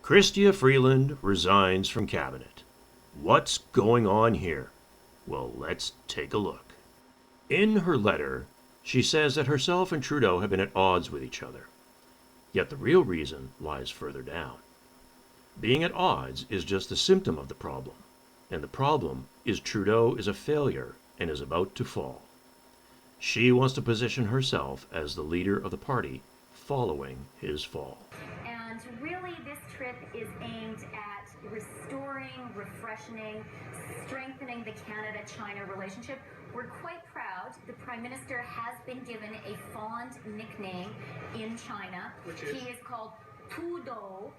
Chrystia Freeland resigns from cabinet. What's going on here? Well, let's take a look. In her letter, she says that herself and Trudeau have been at odds with each other. Yet the real reason lies further down. Being at odds is just a symptom of the problem, and the problem is Trudeau is a failure and is about to fall. She wants to position herself as the leader of the party following his fall. And really, this trip is aimed at restoring, refreshing, strengthening the Canada-China relationship. We're quite proud. The Prime Minister has been given a fond nickname in China. He is called Trudeau,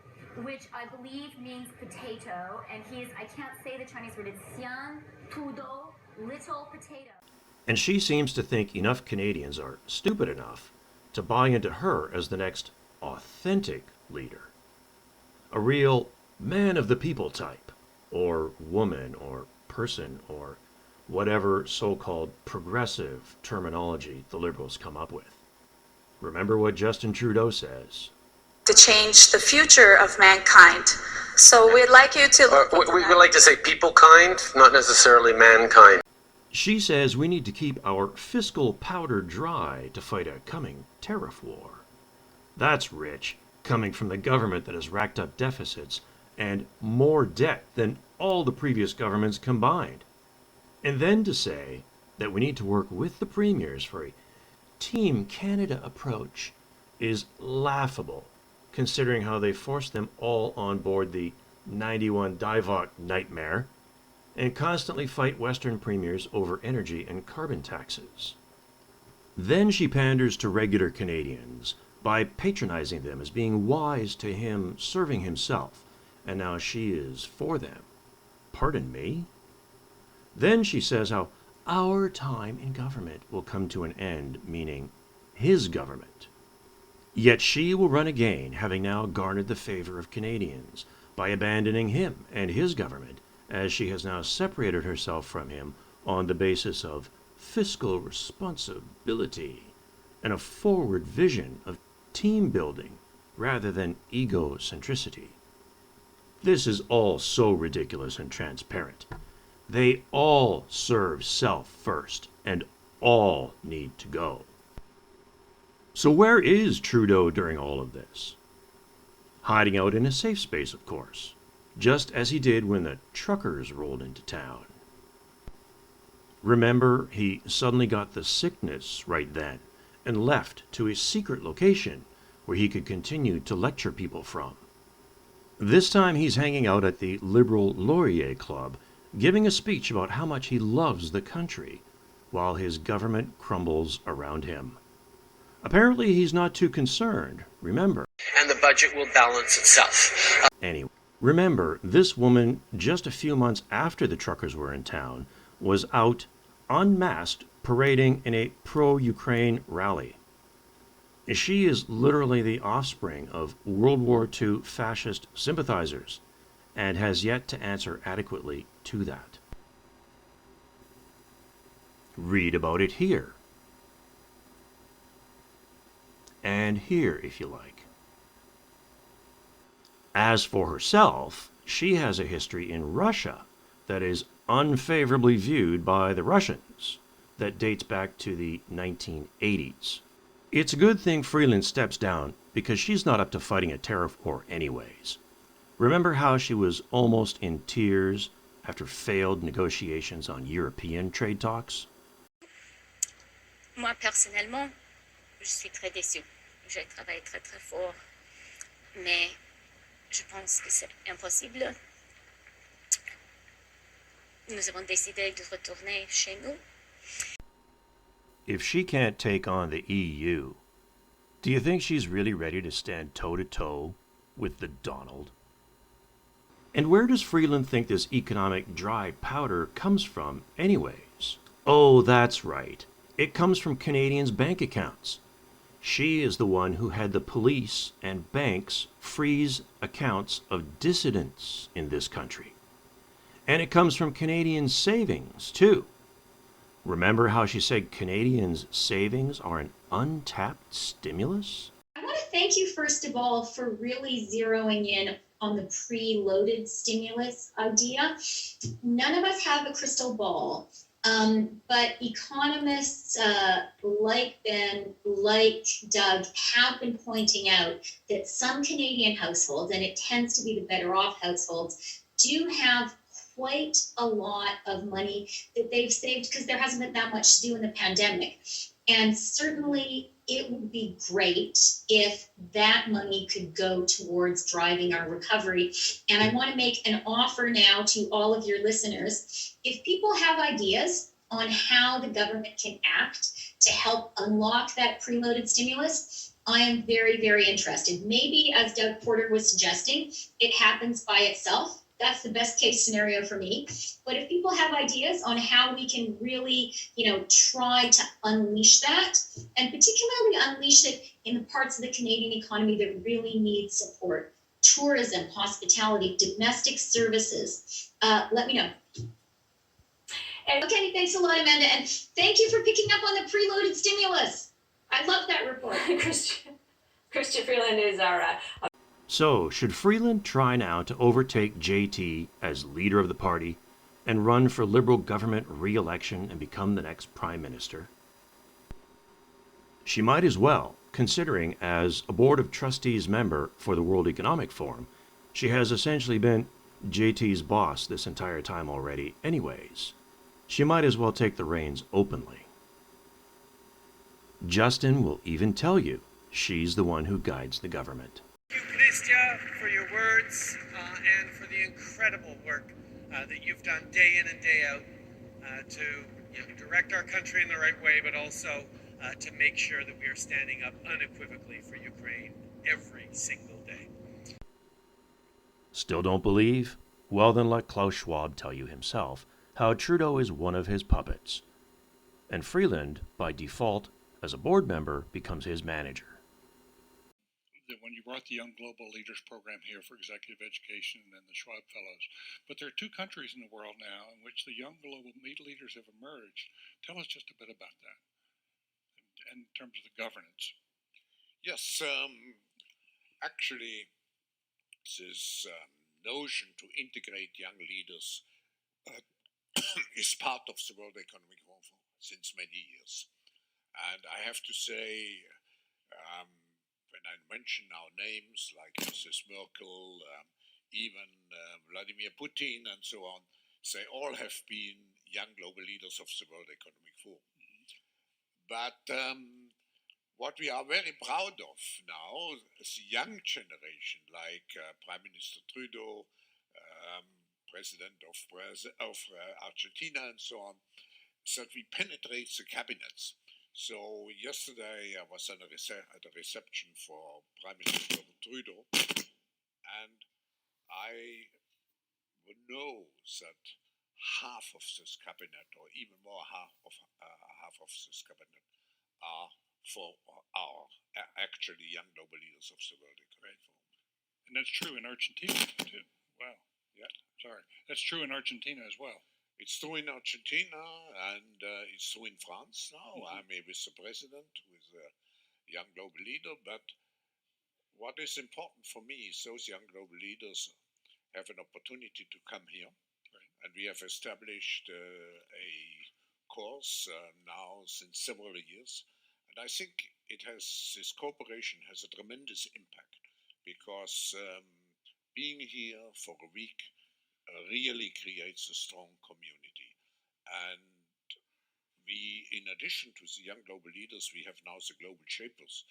which I believe means potato. And he is, I can't say the Chinese word, it's Xian Trudeau, little potato. And she seems to think enough Canadians are stupid enough to buy into her as the next authentic leader. A real man of the people type, or woman, or person, or whatever so-called progressive terminology the Liberals come up with. Remember what Justin Trudeau says. To change the future of mankind. So we'd like you to... we would like to say people kind, not necessarily mankind. She says we need to keep our fiscal powder dry to fight a coming tariff war. That's rich, coming from the government that has racked up deficits and more debt than all the previous governments combined. And then to say that we need to work with the premiers for a Team Canada approach is laughable, considering how they forced them all on board the 91 Divok nightmare and constantly fight Western premiers over energy and carbon taxes. Then she panders to regular Canadians by patronizing them as being wise to him serving himself, and now she is for them. Pardon me? Then she says how our time in government will come to an end, meaning his government. Yet she will run again, having now garnered the favor of Canadians by abandoning him and his government, as she has now separated herself from him on the basis of fiscal responsibility and a forward vision of team building rather than egocentricity. This is all so ridiculous and transparent. They all serve self first, and all need to go. So where is Trudeau during all of this? Hiding out in a safe space, of course, just as he did when the truckers rolled into town. Remember, he suddenly got the sickness right then and left to a secret location where he could continue to lecture people from. This time he's hanging out at the Liberal Laurier Club, giving a speech about how much he loves the country, while his government crumbles around him. Apparently he's not too concerned, remember. And the budget will balance itself. Anyway, remember, this woman, just a few months after the truckers were in town, was out, unmasked, parading in a pro-Ukraine rally. She is literally the offspring of World War II fascist sympathizers, and has yet to answer adequately to that. Read about it here. And here, if you like. As for herself, she has a history in Russia that is unfavorably viewed by the Russians, that dates back to the 1980s. It's a good thing Freeland steps down because she's not up to fighting a tariff war anyways. Remember how she was almost in tears after failed negotiations on European trade talks? Moi, personnellement, je suis très déçue. J'ai travaillé très très fort, mais je pense que c'est impossible. Nous avons décidé de retourner chez nous. If she can't take on the EU, do you think she's really ready to stand toe-to-toe with the Donald? And where does Freeland think this economic dry powder comes from anyways? Oh, that's right. It comes from Canadians' bank accounts. She is the one who had the police and banks freeze accounts of dissidents in this country. And it comes from Canadian savings, too. Remember how she said Canadians' savings are an untapped stimulus? I want to thank you, first of all, for really zeroing in on the preloaded stimulus idea. None of us have a crystal ball, but economists like Ben, like Doug, have been pointing out that some Canadian households, and it tends to be the better off households, do have quite a lot of money that they've saved because there hasn't been that much to do in the pandemic. And certainly it would be great if that money could go towards driving our recovery. And I want to make an offer now to all of your listeners. If people have ideas on how the government can act to help unlock that preloaded stimulus, I am very, very interested. Maybe, as Doug Porter was suggesting, it happens by itself. That's the best case scenario for me. But if people have ideas on how we can really, try to unleash that, and particularly unleash it in the parts of the Canadian economy that really need support, tourism, hospitality, domestic services, let me know. Okay, thanks a lot, Amanda. And thank you for picking up on the preloaded stimulus. I love that report. Chrystia Freeland is our... So, should Freeland try now to overtake JT as leader of the party and run for Liberal government re-election and become the next Prime Minister? She might as well, considering as a Board of Trustees member for the World Economic Forum, she has essentially been JT's boss this entire time already anyways. She might as well take the reins openly. Justin will even tell you she's the one who guides the government. Thank you, Chrystia, for your words and for the incredible work that you've done day in and day out to direct our country in the right way, but also to make sure that we are standing up unequivocally for Ukraine every single day. Still don't believe? Well, then let Klaus Schwab tell you himself how Trudeau is one of his puppets. And Freeland, by default, as a board member, becomes his manager. When you brought the Young Global Leaders Program here for executive education and then the Schwab Fellows. But there are two countries in the world now in which the young global leaders have emerged. Tell us just a bit about that in terms of the governance. Yes, actually, this notion to integrate young leaders is part of the World Economic Forum since many years. And I have to say, when I mention now names like Mrs. Merkel, even Vladimir Putin and so on, they all have been young global leaders of the World Economic Forum. But what we are very proud of now is the young generation, like Prime Minister Trudeau, President of Argentina and so on, that we penetrate the cabinets. So yesterday I was at a reception for Prime Minister Trudeau, and I know that half of this cabinet, or even more half of this cabinet, are actually young global leaders of the World Economic Forum. And that's true in Argentina too. Wow. Yeah. Sorry. That's true in Argentina as well. It's true in Argentina, and it's true in France now. I'm with the president, who is a young global leader. But what is important for me is those young global leaders have an opportunity to come here. Right. And we have established a course now since several years. And I think this cooperation has a tremendous impact because being here for a week really creates a strong community. And we, in addition to the young global leaders, we have now the global shapers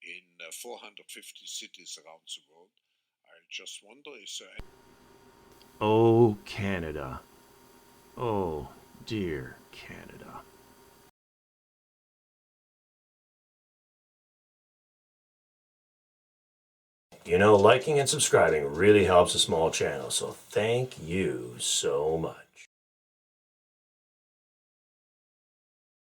in 450 cities around the world. I just wonder, is there any... Oh, Canada. Oh, dear Canada. Liking and subscribing really helps a small channel, so thank you so much.